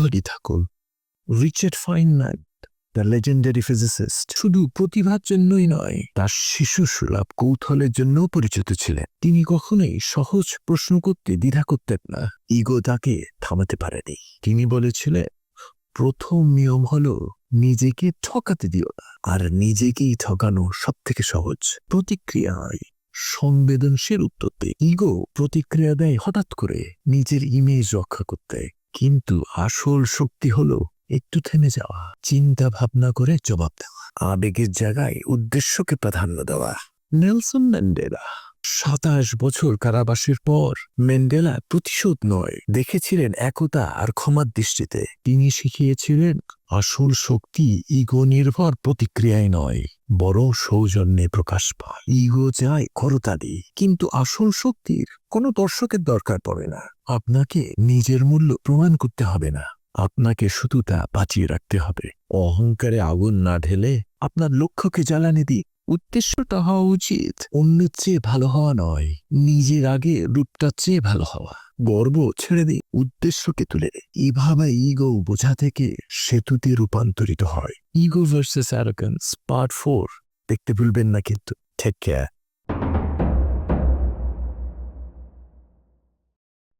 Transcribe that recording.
কৌতূহলী থাকুন। Richard Feynman, the legendary physicist, শুধু প্রতিভার জন্যই নয়, তার শিশুসুলভ কৌতূহলের জন্যও পরিচিত ছিলেন। তিনি কখনোই সহজ প্রশ্ন করতে দ্বিধা করতেন না। ইগো তাকে থামাতে পারেনি। তিনি বলেছিলেন, প্রথম নিয়ম হলো নিজেকে ঠকাতে দিও না, আর নিজেকেই ঠকানো সব থেকে সহজ। প্রতিক্রিয়ায় সংবেদনশীল উত্তর দেয়। ইগো প্রতিক্রিয়া দেয় হঠাৎ করে নিজের ইমেজ রক্ষা করতে, কিন্তু আসল শক্তি হলো একটু থেমে যাওয়া, চিন্তা ভাবনা করে জবাব দেওয়া, আবেগের জায়গায় উদ্দেশ্যকে প্রাধান্য দেওয়া। নেলসন ম্যান্ডেলা ২৭ বছর কারাবাসের পর ম্যান্ডেলা প্রতিশোধ নয়, দেখেছিলেন একতা আর ক্ষমার দৃষ্টিতে। তিনি শিখিয়েছিলেন আসল শক্তি ইগো নির্ভর প্রতিক্রিয়ায় নয়, বরং সৌজন্যে প্রকাশ পায়। ইগো চায় করতালি, কিন্তু আসল শক্তির কোনো দর্শকের দরকার পড়ে না। আপনাকে নিজের মূল্য প্রমাণ করতে হবে না, আপনাকে শুধু তা বাঁচিয়ে রাখতে হবে। অহংকারে আগুন না ঢেলে আপনার লক্ষ্যকে জ্বালানি দিন। উদ্দেশ্যটা হওয়া উচিত অন্যের চেয়ে ভালো হওয়া নয়, নিজের আগে রূপটার চেয়ে ভালো হওয়া। গর্ব ছেড়ে দিন, উদ্দেশ্যকে তুলে দিন। এভাবে ইগো বোঝা থেকে সেতুতে রূপান্তরিত হয়। ইগো ভার্সেস অ্যারোগ্যান্স পার্ট 4 দেখতে ভুলবেন না কিন্তু। Take care.